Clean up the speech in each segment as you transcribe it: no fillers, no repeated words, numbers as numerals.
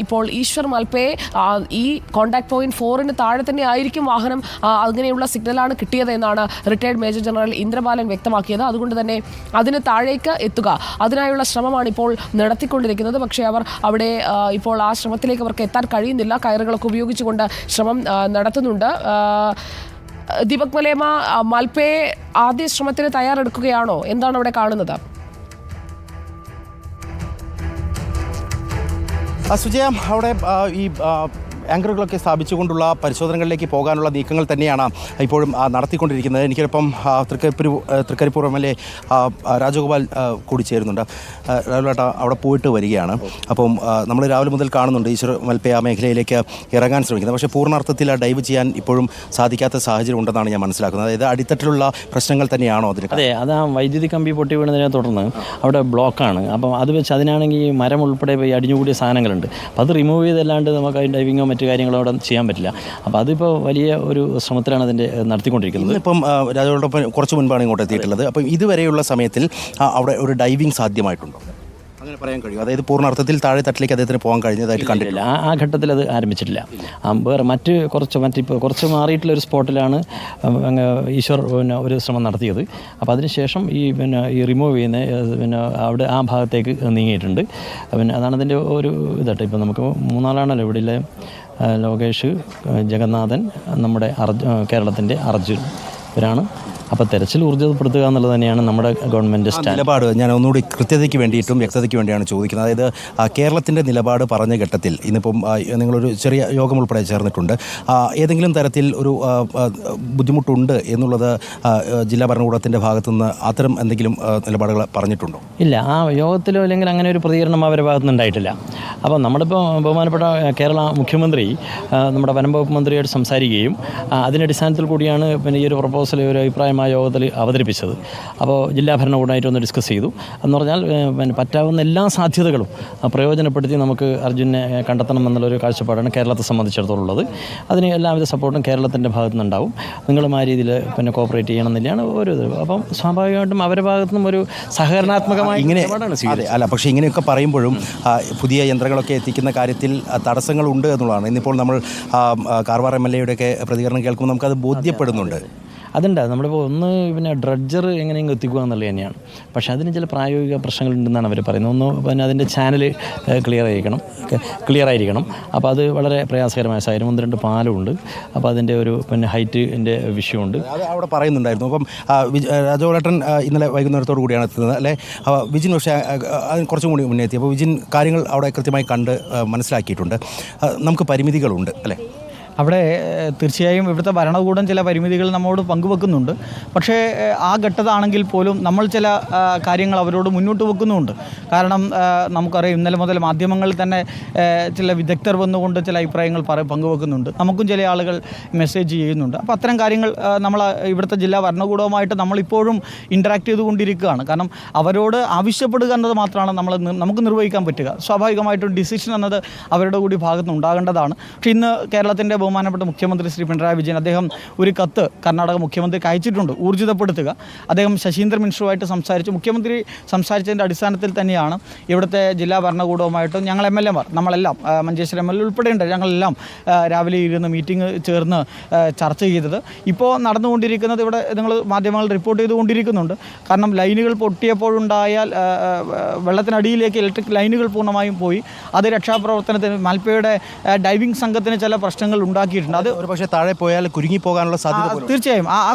ഇപ്പോൾ ഈശ്വർ മൽപേ ഈ contact point 4 താഴെ തന്നെ ആയിരിക്കും വാഹനം, അങ്ങനെയുള്ള സിഗ്നലാണ് കിട്ടിയത് എന്നാണ് റിട്ടയർഡ് മേജർ ജനറൽ ഇന്ദ്രബാലൻ വ്യക്തമാക്കിയത്. അതുകൊണ്ട് തന്നെ അതിന് താഴേക്ക് എത്തുക, അതിനായുള്ള ശ്രമമാണ് ഇപ്പോൾ നടത്തിക്കൊണ്ടിരിക്കുന്നത്. പക്ഷേ അവർ അവിടെ ഇപ്പോൾ ആ ശ്രമത്തിലേക്ക് അവർക്ക് എത്താൻ കഴിയുന്നില്ല. കയറുകളൊക്കെ ഉപയോഗിച്ചുകൊണ്ട് ശ്രമം നടത്തുന്നുണ്ട്. ദീപക് മലേമ, മൽപേ ആദ്യ ശ്രമത്തിന് തയ്യാറെടുക്കുകയാണോ? എന്താണ് അവിടെ കാണുന്നത്? സുജയ, അവിടെ ഈ ആങ്കറുകളൊക്കെ സ്ഥാപിച്ചുകൊണ്ടുള്ള പരിശോധനകളിലേക്ക് പോകാനുള്ള നീക്കങ്ങൾ തന്നെയാണ് ഇപ്പോഴും നടത്തിക്കൊണ്ടിരിക്കുന്നത്. എനിക്കിപ്പം തൃക്കരിപ്പൂർ MLA രാജഗോപാൽ കൂടി ചേരുന്നുണ്ട്. രാവിലേട്ട അവിടെ പോയിട്ട് വരികയാണ്. അപ്പം നമ്മൾ രാവിലെ മുതൽ കാണുന്നുണ്ട് ഈശ്വർ മൽപേ ആ മേഖലയിലേക്ക് ഇറങ്ങാൻ ശ്രമിക്കുന്നത്. പക്ഷേ പൂർണ്ണാർത്ഥത്തിൽ ഡൈവ് ചെയ്യാൻ ഇപ്പോഴും സാധിക്കാത്ത സാഹചര്യം ഉണ്ടെന്നാണ് ഞാൻ മനസ്സിലാക്കുന്നത്. അതായത് അടിത്തട്ടിലുള്ള പ്രശ്നങ്ങൾ തന്നെയാണോ അതിന്? അതെ, അത് ആ വൈദ്യുതി കമ്പി പൊട്ടി വീണതിനെ തുടർന്ന് അവിടെ ബ്ലോക്കാണ്. അപ്പം അത് വെച്ച് അതിനാണെങ്കിൽ മരം ഉൾപ്പെടെ അടിഞ്ഞുകൂടിയ സാധനങ്ങളുണ്ട്. അപ്പോൾ അത് റിമൂവ് ചെയ്തല്ലാണ്ട് നമുക്ക് ഡൈവിങ്ങോ മറ്റു കാര്യങ്ങളോടെ ചെയ്യാൻ പറ്റില്ല. അപ്പോൾ അതിപ്പോൾ വലിയ ഒരു ശ്രമത്തിലാണ് അതിൻ്റെ നടത്തിക്കൊണ്ടിരിക്കുന്നത്. ഇപ്പം രാജോടൊപ്പം കുറച്ച് മുൻപാണ് ഇങ്ങോട്ട് എത്തിയിട്ടുള്ളത്. അപ്പം ഇതുവരെയുള്ള സമയത്തിൽ അവിടെ ഒരു ഡൈവിംഗ് സാധ്യമായിട്ടുണ്ടോ? അങ്ങനെ പറയാൻ കഴിയും? അതായത് പൂർണ്ണാർത്ഥത്തിൽ താഴെ തട്ടിലേക്ക് അദ്ദേഹത്തിന് പോകാൻ കഴിഞ്ഞതായിട്ട് കണ്ടിട്ടില്ല. ആ ഘട്ടത്തിൽ അത് ആരംഭിച്ചിട്ടില്ല. വേറെ കുറച്ച് മാറിയിട്ടുള്ളൊരു സ്പോട്ടിലാണ് ഈശ്വർ ഒരു ശ്രമം നടത്തിയത്. അപ്പോൾ അതിനുശേഷം ഈ റിമൂവ് ചെയ്യുന്ന അവിടെ ആ ഭാഗത്തേക്ക് നീങ്ങിയിട്ടുണ്ട്. അതാണ് അതിൻ്റെ ഒരു ഇതായിട്ട്. ഇപ്പോൾ നമുക്ക് മൂന്നാളാണല്ലോ ഇവിടെ ലോകേഷ്, ജഗന്നാഥൻ, നമ്മുടെ കേരളത്തിൻ്റെ അർജുൻ ഇവരാണ്. അപ്പോൾ തെരച്ചിൽ ഊർജിതപ്പെടുത്തുക എന്നുള്ളത് തന്നെയാണ് നമ്മുടെ ഗവൺമെൻറ് നിലപാട്. ഞാൻ ഒന്നുകൂടി കൃത്യതയ്ക്ക് വേണ്ടിയിട്ടും വ്യക്തതയ്ക്ക് വേണ്ടിയാണ് ചോദിക്കുന്നത്. അതായത് കേരളത്തിൻ്റെ നിലപാട് പറഞ്ഞ ഘട്ടത്തിൽ ഇന്നിപ്പം നിങ്ങളൊരു ചെറിയ യോഗം ഉൾപ്പെടെ ചേർന്നിട്ടുണ്ട്. ഏതെങ്കിലും തരത്തിൽ ഒരു ബുദ്ധിമുട്ടുണ്ട് എന്നുള്ളത് ജില്ലാ ഭരണകൂടത്തിൻ്റെ ഭാഗത്തുനിന്ന് അത്തരം എന്തെങ്കിലും നിലപാടുകൾ പറഞ്ഞിട്ടുണ്ടോ? ഇല്ല, ആ യോഗത്തിലോ അല്ലെങ്കിൽ അങ്ങനെ ഒരു പ്രതികരണം അവരുടെ ഭാഗത്തുനിന്ന് ഉണ്ടായിട്ടില്ല. അപ്പോൾ നമ്മളിപ്പോൾ ബഹുമാനപ്പെട്ട കേരള മുഖ്യമന്ത്രി നമ്മുടെ വനം വകുപ്പ് മന്ത്രിയോട് സംസാരിക്കുകയും അതിൻ്റെ അടിസ്ഥാനത്തിൽ കൂടിയാണ് ഈ ഒരു പ്രപ്പോസൽ, ഒരു അഭിപ്രായം ആ യോഗത്തിൽ അവതരിപ്പിച്ചത്. അപ്പോൾ ജില്ലാ ഭരണകൂടമായിട്ടൊന്ന് ഡിസ്കസ് ചെയ്തു. എന്ന് പറഞ്ഞാൽ പറ്റാവുന്ന എല്ലാ സാധ്യതകളും പ്രയോജനപ്പെടുത്തി നമുക്ക് അർജുനെ കണ്ടെത്തണം എന്നുള്ളൊരു കാഴ്ചപ്പാടാണ് കേരളത്തെ സംബന്ധിച്ചിടത്തോളം ഉള്ളത്. അതിന് എല്ലാവിധ സപ്പോർട്ടും കേരളത്തിൻ്റെ ഭാഗത്തു നിന്നുണ്ടാവും. നിങ്ങളും ആ രീതിയിൽ കോപ്പറേറ്റ് ചെയ്യണം എന്നില്ലാണ് ഒരു ഇത്. അപ്പം സ്വാഭാവികമായിട്ടും അവരുടെ ഭാഗത്തു നിന്നും ഒരു സഹകരണാത്മകമായി ഇങ്ങനെ അല്ല. പക്ഷേ ഇങ്ങനെയൊക്കെ പറയുമ്പോഴും പുതിയ യന്ത്രങ്ങളൊക്കെ എത്തിക്കുന്ന കാര്യത്തിൽ തടസ്സങ്ങളുണ്ട് എന്നുള്ളതാണ്. ഇന്നിപ്പോൾ നമ്മൾ കാർവാർ MLAയുടെയൊക്കെ പ്രതികരണം കേൾക്കുമ്പോൾ നമുക്കത് ബോധ്യപ്പെടുന്നുണ്ട്. അതുണ്ട്. നമ്മളിപ്പോൾ ഡ്രഡ്ജർ എങ്ങനെയെങ്കിലും എത്തിക്കുക എന്നുള്ളത് തന്നെയാണ്. പക്ഷേ അതിന് ചില പ്രായോഗിക പ്രശ്നങ്ങളുണ്ടെന്നാണ് അവർ പറയുന്നത്. ഒന്ന് അതിൻ്റെ ചാനൽ ക്ലിയർ ആയിരിക്കണം. അപ്പോൾ അത് വളരെ പ്രയാസകരമായ സാഹചര്യം. 1-2 പാലമുണ്ട്. അപ്പോൾ അതിൻ്റെ ഒരു ഹൈറ്റിൻ്റെ വിഷയമുണ്ട്. അത് അവിടെ പറയുന്നുണ്ടായിരുന്നു. അപ്പം രാജഗോപാലൻ ഇന്നലെ വൈകുന്നേരത്തോടു കൂടിയാണ് എത്തുന്നത് അല്ലേ? വിജിൻ പക്ഷേ അതിന് കുറച്ചും കൂടി മുന്നേ എത്തി. അപ്പോൾ വിജിൻ കാര്യങ്ങൾ അവിടെ കൃത്യമായി കണ്ട് മനസ്സിലാക്കിയിട്ടുണ്ട്. നമുക്ക് പരിമിതികളുണ്ട് അല്ലേ? അവിടെ തീർച്ചയായും ഇവിടുത്തെ ഭരണകൂടം ചില പരിമിതികൾ നമ്മോട് പങ്കുവെക്കുന്നുണ്ട്. പക്ഷേ ആ ഘട്ടത്താണെങ്കിൽ പോലും നമ്മൾ ചില കാര്യങ്ങൾ അവരോട് മുന്നോട്ട് വെക്കുന്നുമുണ്ട്. കാരണം നമുക്കറിയാം, ഇന്നലെ മുതൽ മാധ്യമങ്ങളിൽ തന്നെ ചില വിദഗ്ധർ വന്നുകൊണ്ട് ചില അഭിപ്രായങ്ങൾ പങ്കുവെക്കുന്നുണ്ട്. നമുക്കും ചില ആളുകൾ മെസ്സേജ് ചെയ്യുന്നുണ്ട്. അപ്പോൾ അത്തരം കാര്യങ്ങൾ നമ്മൾ ഇവിടുത്തെ ജില്ലാ ഭരണകൂടവുമായിട്ട് നമ്മളിപ്പോഴും ഇൻറ്ററാക്ട് ചെയ്തുകൊണ്ടിരിക്കുകയാണ്. കാരണം അവരോട് ആവശ്യപ്പെടുക എന്നത് മാത്രമാണ് നമുക്ക് നിർവഹിക്കാൻ പറ്റുക. സ്വാഭാവികമായിട്ടും ഡിസിഷൻ എന്നത് അവരുടെ കൂടി ഭാഗത്ത് ഉണ്ടാകേണ്ടതാണ്. പക്ഷേ ഇന്ന് കേരളത്തിൻ്റെ ബഹുമാനപ്പെട്ട മുഖ്യമന്ത്രി ശ്രീ പിണറായി വിജയൻ അദ്ദേഹം ഒരു കത്ത് കർണാടക മുഖ്യമന്ത്രിക്ക് അയച്ചിട്ടുണ്ട്. ഊർജിതപ്പെടുത്തുക. അദ്ദേഹം ശശീന്ദ്ര മിശ്രുമായിട്ട് സംസാരിച്ചു. മുഖ്യമന്ത്രി സംസാരിച്ചതിൻ്റെ അടിസ്ഥാനത്തിൽ തന്നെയാണ് ഇവിടുത്തെ ജില്ലാ ഭരണകൂടവുമായിട്ടും ഞങ്ങൾ MLAമാർ നമ്മളെല്ലാം മഞ്ചേശ്വരം MLA ഉൾപ്പെടെയുണ്ട്, ഞങ്ങളെല്ലാം രാവിലെ ഇരുന്ന് മീറ്റിംഗ് ചേർന്ന് ചർച്ച ചെയ്തത്. ഇപ്പോൾ നടന്നുകൊണ്ടിരിക്കുന്നത് ഇവിടെ നിങ്ങൾ മാധ്യമങ്ങൾ റിപ്പോർട്ട് ചെയ്തുകൊണ്ടിരിക്കുന്നുണ്ട്. കാരണം ലൈനുകൾ പൊട്ടിയപ്പോഴുണ്ടായാൽ വെള്ളത്തിനടിയിലേക്ക് ഇലക്ട്രിക് ലൈനുകൾ പൂർണ്ണമായും പോയി. അത് രക്ഷാപ്രവർത്തനത്തിന് മൽപയുടെ ഡൈവിംഗ് സംഘത്തിന് ചില പ്രശ്നങ്ങൾ ഉണ്ടാക്കിയിട്ടുണ്ട്. അത് ഒരു പക്ഷേ താഴെ പോയാൽ കുരുങ്ങിപ്പോകാനുള്ള സാധ്യത തീർച്ചയായും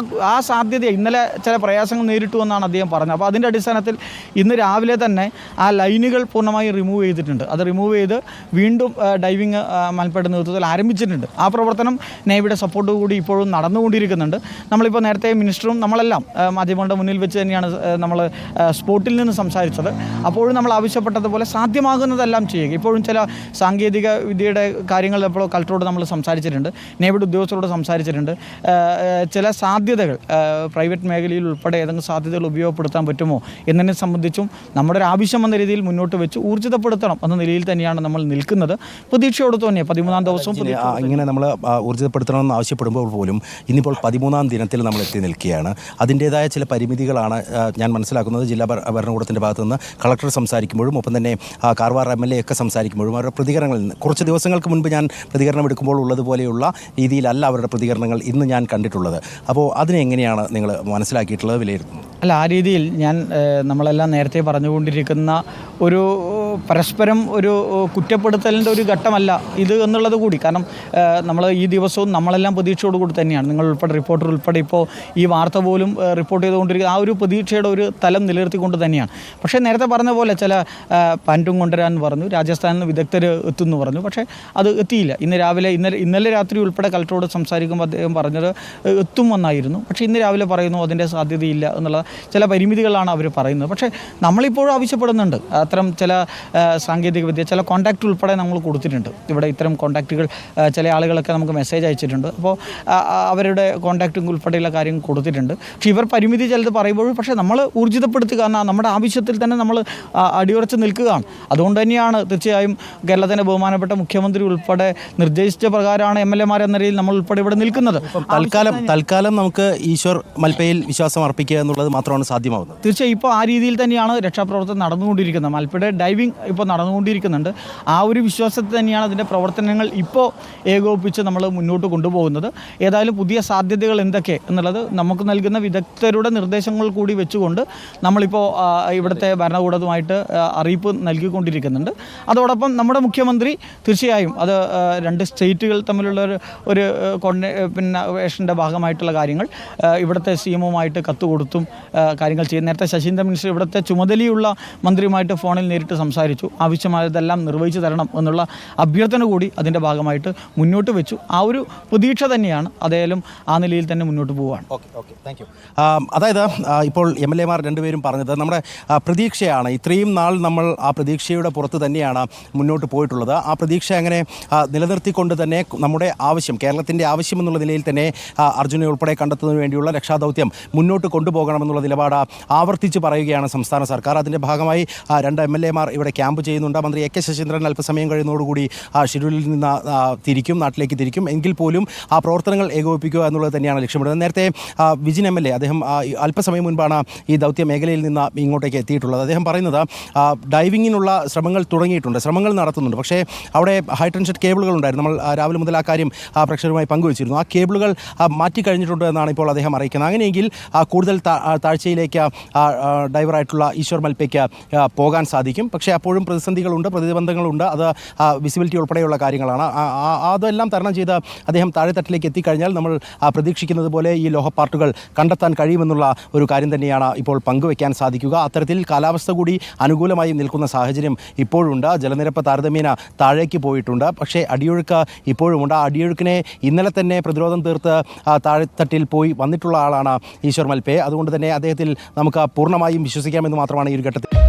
ആ സാധ്യത ഇന്നലെ ചില പ്രയാസങ്ങൾ നേരിട്ടു എന്നാണ് അദ്ദേഹം പറഞ്ഞത്. അപ്പോൾ അതിൻ്റെ അടിസ്ഥാനത്തിൽ ഇന്ന് രാവിലെ തന്നെ ആ ലൈനുകൾ പൂർണ്ണമായി റിമൂവ് ചെയ്തിട്ടുണ്ട്. അത് റിമൂവ് ചെയ്ത് വീണ്ടും ഡൈവിങ് മൽപ്പയുടെ നേതൃത്വത്തിൽ ആരംഭിച്ചിട്ടുണ്ട്. ആ പ്രവർത്തനം നേവിയുടെ സപ്പോർട്ട് കൂടി ഇപ്പോഴും നടന്നുകൊണ്ടിരിക്കുന്നുണ്ട്. നമ്മളിപ്പോൾ നേരത്തെ മിനിസ്റ്ററും നമ്മളെല്ലാം മാധ്യമങ്ങളുടെ മുന്നിൽ വെച്ച് തന്നെയാണ് നമ്മൾ സ്പോട്ടിൽ നിന്ന് സംസാരിച്ചത്. അപ്പോഴും നമ്മൾ ആവശ്യപ്പെട്ടതുപോലെ സാധ്യമാകുന്നതെല്ലാം ചെയ്യുക. ഇപ്പോഴും ചില സാങ്കേതിക വിദ്യയുടെ കാര്യങ്ങൾ ഇപ്പോൾ കളക്ടറോട് നമ്മൾ സംസാരിച്ചിട്ടുണ്ട്. സംസാരിച്ചിട്ടുണ്ട്, നേവിയുടെ ഉദ്യോഗസ്ഥരോട് സംസാരിച്ചിട്ടുണ്ട്. ചില സാധ്യതകൾ പ്രൈവറ്റ് മേഖലയിൽ ഉൾപ്പെടെ ഏതെങ്കിലും സാധ്യതകൾ ഉപയോഗപ്പെടുത്താൻ പറ്റുമോ എന്നതിനെ സംബന്ധിച്ചും നമ്മുടെ ഒരു ആവശ്യം എന്ന രീതിയിൽ മുന്നോട്ട് വെച്ച് ഊർജിതപ്പെടുത്തണം എന്ന നിലയിൽ തന്നെയാണ് നമ്മൾ നിൽക്കുന്നത്. പ്രതീക്ഷയോട് തന്നെ 13-ാം ദിവസവും ഇങ്ങനെ നമ്മൾ ഊർജിതപ്പെടുത്തണമെന്ന് ആവശ്യപ്പെടുമ്പോൾ പോലും ഇന്നിപ്പോൾ 13-ാം ദിനത്തിൽ നമ്മൾ എത്തി നിൽക്കുകയാണ്. അതിൻ്റേതായ ചില പരിമിതികളാണ് ഞാൻ മനസ്സിലാക്കുന്നത്. ജില്ലാ ഭരണകൂടത്തിൻ്റെ ഭാഗത്തു നിന്ന് കളക്ടർ സംസാരിക്കുമ്പോഴും ഒപ്പം തന്നെ കാർവാർ MLA ഒക്കെ സംസാരിക്കുമ്പോഴും അവരുടെ പ്രതികരണങ്ങളിൽ നിന്ന് കുറച്ച് ദിവസങ്ങൾക്ക് മുൻപ് ഞാൻ പ്രതികരണം എടുക്കുമ്പോൾ ഉള്ളതുപോലെയുള്ള രീതിയിലല്ല അവരുടെ പ്രതികരണങ്ങൾ ഇന്ന് ഞാൻ കണ്ടിട്ടുള്ളത്. അപ്പോൾ അതിനെ എങ്ങനെയാണ് നിങ്ങൾ മനസ്സിലാക്കിയിട്ടുള്ളത്, വിലയിരുത്തുന്നത്? അല്ല, ആ രീതിയിൽ നമ്മളെല്ലാം നേരത്തെ പറഞ്ഞുകൊണ്ടിരിക്കുന്ന ഒരു പരസ്പരം ഒരു കുറ്റപ്പെടുത്തലിൻ്റെ ഒരു ഘട്ടമല്ല ഇത് എന്നുള്ളത് കൂടി. കാരണം നമ്മൾ ഈ ദിവസവും നമ്മളെല്ലാം പ്രതീക്ഷയോടുകൂടി തന്നെയാണ്, നിങ്ങൾ ഉൾപ്പെടെ റിപ്പോർട്ടർ ഉൾപ്പെടെ ഇപ്പോൾ ഈ വാർത്ത പോലും റിപ്പോർട്ട് ചെയ്തുകൊണ്ടിരിക്കുന്ന ആ ഒരു പ്രതീക്ഷയുടെ ഒരു തലം നിലനിർത്തിക്കൊണ്ട് തന്നെയാണ്. പക്ഷേ നേരത്തെ പറഞ്ഞ പോലെ ചില പാൻറ്റും കൊണ്ടുവരാൻ പറഞ്ഞു, രാജസ്ഥാനിൽ നിന്ന് വിദഗ്ധർ എത്തുമെന്ന് പറഞ്ഞു, പക്ഷേ അത് എത്തിയില്ല. ഇന്നലെ രാത്രി ഉൾപ്പെടെ കളക്ടറോട് സംസാരിക്കുമ്പോൾ അദ്ദേഹം പറഞ്ഞത് എത്തുമെന്നായിരുന്നു. പക്ഷേ ഇന്ന് രാവിലെ പറയുന്നു അതിൻ്റെ സാധ്യതയില്ല എന്നുള്ള ചില പരിമിതികളാണ് അവർ പറയുന്നത്. പക്ഷേ നമ്മളിപ്പോഴും ആവശ്യപ്പെടുന്നുണ്ട് അത്തരം ചില സാങ്കേതികവിദ്യ, ചില കോൺടാക്റ്റ് ഉൾപ്പെടെ നമ്മൾ കൊടുത്തിട്ടുണ്ട്. ഇവിടെ ഇത്തരം കോൺടാക്റ്റുകൾ ചില ആളുകളൊക്കെ നമുക്ക് മെസ്സേജ് അയച്ചിട്ടുണ്ട്. അപ്പോൾ അവരുടെ കോൺടാക്റ്റും ഉൾപ്പെടെയുള്ള കാര്യങ്ങൾ കൊടുത്തിട്ടുണ്ട്. പക്ഷേ ഇവർ പരിമിതി ചിലത് പറയുമ്പോഴും പക്ഷേ നമ്മൾ ഊർജിതപ്പെടുത്തുക എന്ന നമ്മുടെ ആവശ്യത്തിൽ തന്നെ നമ്മൾ അടിയുറച്ച് നിൽക്കുകയാണ്. അതുകൊണ്ട് തന്നെയാണ് തീർച്ചയായും കേരളത്തിൻ്റെ ബഹുമാനപ്പെട്ട മുഖ്യമന്ത്രി ഉൾപ്പെടെ നിർദ്ദേശിച്ച പ്രകാരമാണ് MLA എന്ന രീതിയിൽ നമ്മൾ ഉൾപ്പെടെ ഇവിടെ നിൽക്കുന്നത്. തൽക്കാലം നമുക്ക് ഈശ്വർ മൽപ്പയിൽ വിശ്വാസം അർപ്പിക്കുക എന്നുള്ളത് മാത്രമാണ് സാധ്യമാകുന്നത്. തീർച്ചയായും ഇപ്പോൾ ആ രീതിയിൽ തന്നെയാണ് രക്ഷാപ്രവർത്തനം നടന്നുകൊണ്ടിരിക്കുന്നത്. മൽപ്പയുടെ ഡൈവിംഗ് ഇപ്പോൾ നടന്നുകൊണ്ടിരിക്കുന്നുണ്ട്. ആ ഒരു വിശ്വാസത്തിൽ തന്നെയാണ് അതിൻ്റെ പ്രവർത്തനങ്ങൾ ഇപ്പോൾ ഏകോപിപ്പിച്ച് നമ്മൾ മുന്നോട്ട് കൊണ്ടുപോകുന്നത്. ഏതായാലും പുതിയ സാധ്യതകൾ എന്തൊക്കെ എന്നുള്ളത് നമുക്ക് നൽകുന്ന വിദഗ്ധരുടെ നിർദ്ദേശങ്ങൾ കൂടി വെച്ചുകൊണ്ട് നമ്മളിപ്പോൾ ഇവിടുത്തെ ഭരണകൂടവുമായിട്ട് അറിയിപ്പ് നൽകിക്കൊണ്ടിരിക്കുന്നുണ്ട്. അതോടൊപ്പം നമ്മുടെ മുഖ്യമന്ത്രി തീർച്ചയായും അത് 2 സ്റ്റേറ്റുകൾ തമ്മിലുള്ള ഒരു കോർഡിനേഷൻ്റെ ഭാഗമായിട്ടുള്ള കാര്യങ്ങൾ ഇവിടുത്തെ CMOമായിട്ട് കത്ത് കൊടുത്തും കാര്യങ്ങൾ ചെയ്യുന്ന. നേരത്തെ ശശീന്ദ്രൻ മിനിസ്റ്റർ ഇവിടുത്തെ ചുമതലയുള്ള മന്ത്രിയുമായിട്ട് ഫോണിൽ നേരിട്ട് സംസാരിച്ചു. ആവശ്യമായതെല്ലാം നിർവഹിച്ചു തരണം എന്നുള്ള അഭ്യർത്ഥന കൂടി അതിൻ്റെ ഭാഗമായിട്ട് മുന്നോട്ട് വെച്ചു. ആ ഒരു പ്രതീക്ഷ തന്നെയാണ്. അതേലും ആ നിലയിൽ തന്നെ മുന്നോട്ട് പോവുകയാണ്. Okay thank you. അതായത് ഇപ്പോൾ MLA-മാർ രണ്ടുപേരും പറഞ്ഞത് നമ്മുടെ പ്രതീക്ഷയാണ്. ഇത്രയും നാൾ നമ്മൾ ആ പ്രതീക്ഷയുടെ പുറത്ത് തന്നെയാണ് മുന്നോട്ട് പോയിട്ടുള്ളത്. ആ പ്രതീക്ഷ അങ്ങനെ നിലനിർത്തിക്കൊണ്ട് തന്നെ നമ്മുടെ ആവശ്യം, കേരളത്തിൻ്റെ ആവശ്യം എന്നുള്ള നിലയിൽ തന്നെ അർജുനെ ഉൾപ്പെടെ കണ്ടെത്തുന്നതിന് വേണ്ടിയുള്ള രക്ഷാദൗത്യം മുന്നോട്ട് കൊണ്ടുപോകണമെന്നുള്ള നിലപാട് ആവർത്തിച്ച് പറയുകയാണ് സംസ്ഥാന സർക്കാർ. അതിൻ്റെ ഭാഗമായി 2 MLA-മാർ ഇവിടെ ക്യാമ്പ് ചെയ്യുന്നുണ്ട്. മന്ത്രി AK ശശീന്ദ്രൻ അല്പസമയം കഴിയുന്നതോടുകൂടി ഷെഡ്യൂളിൽ നിന്ന് നാട്ടിലേക്ക് തിരിക്കും. എങ്കിൽ പോലും ആ പ്രവർത്തനങ്ങൾ ഏകോപിപ്പിക്കുക എന്നുള്ളത് തന്നെയാണ് ലക്ഷ്യമിടുന്നത്. നേരത്തെ വിജിൻ MLA അദ്ദേഹം അല്പസമയം മുൻപാണ് ഈ ദൗത്യ മേഖലയിൽ നിന്ന് ഇങ്ങോട്ടേക്ക് എത്തിയിട്ടുള്ളത്. അദ്ദേഹം പറയുന്നത് ഡൈവിങ്ങിനുള്ള ശ്രമങ്ങൾ തുടങ്ങിയിട്ടുണ്ട്, ശ്രമങ്ങൾ നടത്തുന്നുണ്ട്. പക്ഷേ അവിടെ ഹൈ ടെൻഷൻ കേബിളുകൾ ഉണ്ടായിരുന്നു. നമ്മൾ രാവിലെ മുതൽ ആ കാര്യം പ്രേക്ഷകരുമായി പങ്കുവച്ചിരുന്നു. ആ കേബിളുകൾ മാറ്റിക്കഴിഞ്ഞിട്ടുണ്ട് എന്നാണ് ഇപ്പോൾ അദ്ദേഹം അറിയിക്കുന്നത്. അങ്ങനെയെങ്കിൽ കൂടുതൽ താഴ്ചയിലേക്ക് ഡൈവറായിട്ടുള്ള ഈശ്വർ മൽപ്പയ്ക്ക് പോകാൻ സാധിക്കും. പക്ഷേ അപ്പോഴും പ്രതിസന്ധികളുണ്ട്, പ്രതിബന്ധങ്ങളുണ്ട്. അത് വിസിബിലിറ്റി ഉൾപ്പെടെയുള്ള കാര്യങ്ങളാണ്. അതെല്ലാം തരണം ചെയ്ത് അദ്ദേഹം താഴെത്തട്ടിലേക്ക് എത്തിക്കഴിഞ്ഞാൽ നമ്മൾ പ്രതീക്ഷിക്കുന്നത് പോലെ ഈ ലോഹ പാർട്ടുകൾ കണ്ടെത്താൻ കഴിയുമെന്നുള്ള ഒരു കാര്യം തന്നെയാണ് ഇപ്പോൾ പങ്കുവയ്ക്കാൻ സാധിക്കുക. അത്തരത്തിൽ കാലാവസ്ഥ കൂടി അനുകൂലമായി നിൽക്കുന്ന സാഹചര്യം ഇപ്പോഴുണ്ട്. ജലനിരപ്പ് താരതമ്യേന താഴേക്ക് പോയിട്ടുണ്ട്. പക്ഷേ അടിയൊഴുക്ക് ഇപ്പോഴുമുണ്ട്. ആ അടിയൊഴുക്കിനെ ഇന്നലെ തന്നെ പ്രതിരോധം തീർത്ത് താഴെത്തട്ടിൽ പോയി വന്നിട്ടുള്ള ആളാണ് ഈശ്വർ മൽപ്പെ. അതുകൊണ്ട് തന്നെ അദ്ദേഹത്തിൽ നമുക്ക് പൂർണ്ണമായും വിശ്വസിക്കാമെന്ന് മാത്രമാണ് ഈ ഒരു ഘട്ടത്തിൽ